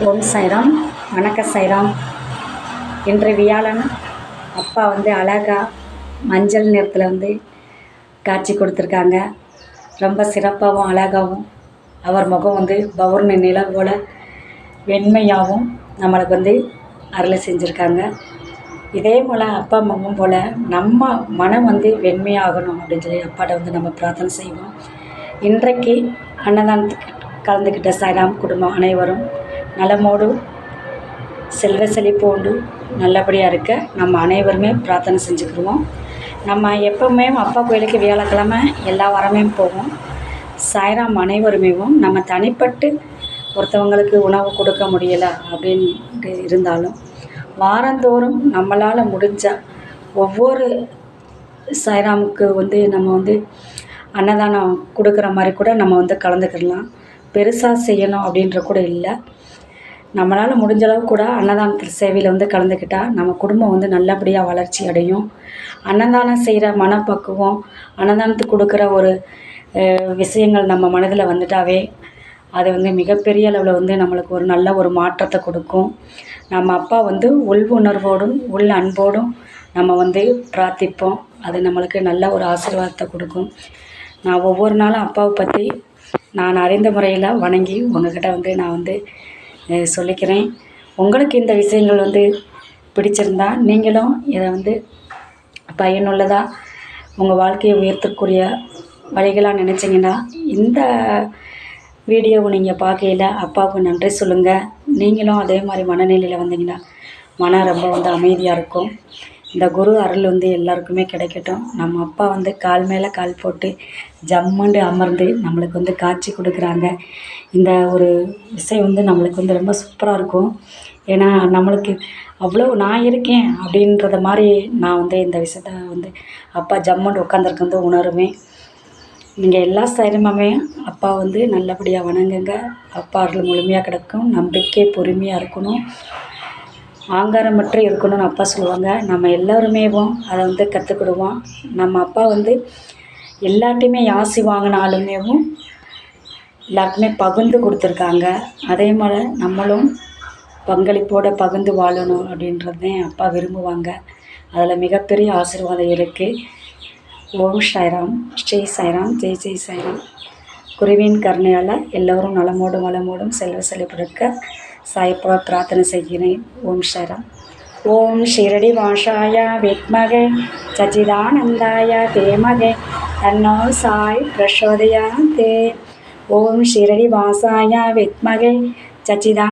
ஓம் சாய்ராம். வணக்க சாய்ராம். இன்று வியாழன். அப்பா அழகாக மஞ்சள் நிறத்தில் காட்சி கொடுத்துருக்காங்க. ரொம்ப சிறப்பாகவும் அழகாகவும் அவர் முகம் பௌர்ணமி நிலவு போல் வெண்மையாகவும் நம்மளுக்கு அருளை செஞ்சுருக்காங்க. இதே போல் அப்பா முகம் போல் நம்ம மனம் வெண்மையாகணும் அப்படின்னு சொல்லி அப்பாட்ட நம்ம பிரார்த்தனை செய்வோம். இன்றைக்கு அன்னதானத்துக்கு கலந்துக்கிட்ட சாய்ராம் குடும்பம் அனைவரும் நலமோடு செல்வ செழிப்போடு நல்லபடியாக இருக்க நம்ம அனைவருமே பிரார்த்தனை செஞ்சுக்கிடுவோம். நம்ம எப்போவுமே அப்பா கோயிலுக்கு வியாழக்கிழமை எல்லா வாரமே போவோம். சாய்ராம் அனைவருமே நம்ம தனிப்பட்டு ஒருத்தவங்களுக்கு உணவு கொடுக்க முடியலை அப்படின்ட்டு இருந்தாலும் வாரந்தோறும் நம்மளால் முடிஞ்ச ஒவ்வொரு சாய்ராமுக்கு நம்ம அன்னதானம் கொடுக்குற மாதிரி கூட நம்ம கலந்துக்கிடலாம். பெருசாக செய்யணும் அப்படின்ற கூட இல்லை. நம்மளால் முடிஞ்ச அளவு கூட அன்னதானத்தில் சேவையில் கலந்துக்கிட்டால் நம்ம குடும்பம் நல்லபடியாக வளர்ச்சி அடையும். அன்னதானம் செய்கிற மனப்பக்குவம், அன்னதானத்துக்கு கொடுக்குற ஒரு விஷயங்கள் நம்ம மனதில் வந்துட்டாவே அது மிகப்பெரிய அளவில் நம்மளுக்கு ஒரு நல்ல ஒரு மாற்றத்தை கொடுக்கும். நம்ம அப்பா உள் உணர்வோடும் உள் அன்போடும் நம்ம பிரார்த்திப்போம். அது நம்மளுக்கு நல்ல ஒரு ஆசீர்வாதத்தை கொடுக்கும். நான் ஒவ்வொரு நாளும் அப்பாவை பற்றி நான் அறிந்த முறையில் வணங்கி உங்கள்கிட்ட நான் சொல்லிக்கிறேன். உங்களுக்கு இந்த விஷயங்கள் பிடிச்சிருந்தா நீங்களும் இதை பயனுள்ளதாக உங்கள் வாழ்க்கையை உயர்த்தக்கூடிய வழிகளாக நினச்சிங்கன்னா இந்த வீடியோவை நீங்கள் பார்க்கையில் அப்பாவுக்கு நன்றி சொல்லுங்கள். நீங்களும் அதே மாதிரி மனநிலையில் வந்தீங்கன்னா மனம் ரொம்ப அமைதியாக இருக்கும். இந்த குரு அருள் எல்லாருக்குமே கிடைக்கட்டும். நம்ம அப்பா கால் மேலே கால் போட்டு ஜம்முண்டு அமர்ந்து நம்மளுக்கு காட்சி கொடுக்குறாங்க. இந்த ஒரு விஷயம் நம்மளுக்கு ரொம்ப சூப்பராக இருக்கும். ஏன்னா நம்மளுக்கு அவ்வளோ நான் இருக்கேன் அப்படின்றத மாதிரி நான் இந்த விஷயத்த அப்பா ஜம்முண்டு உட்காந்துருக்கு உணருவேன். நீங்கள் எல்லா சைரமுமே அப்பா நல்லபடியாக வணங்குங்க. அப்பா அருள் முழுமையாக கிடக்கும். நம்பிக்கை பொறுமையாக இருக்கணும், ஆங்காரமற்று இருக்கணும்னு அப்பா சொல்லுவாங்க. நம்ம எல்லோருமே அதை கற்றுக்கிடுவோம். நம்ம அப்பா எல்லார்ட்டையுமே ஆசி வாங்கினாலுமே எல்லாருக்குமே பகிர்ந்து கொடுத்துருக்காங்க. அதே மாதிரி நம்மளும் பங்களிப்போடு பகிர்ந்து வாழணும் அப்படின்றதே அப்பா விரும்புவாங்க. அதில் மிகப்பெரிய ஆசீர்வாதம் இருக்குது. ஓம் சாய்ராம். ஸ்ரீ சாய்ராம். ஜெய் ஜெய் சாய்ராம். குருவின் கருணையால் எல்லோரும் நலமோடும் வளமோடும் செல்வ செழிப்பிருக்க சாயப்பா பிரார்த்தனை செய்கிறேன். ஓம் சாய்ராம். ஓம் ஷிரடி வாஷாய வித்மகே சச்சிதானந்தாய தேமகே தன்னோ சாய் பிரசோதயாதே. ஓம் ஷிரடி வாசாய வித்மகே சச்சிதா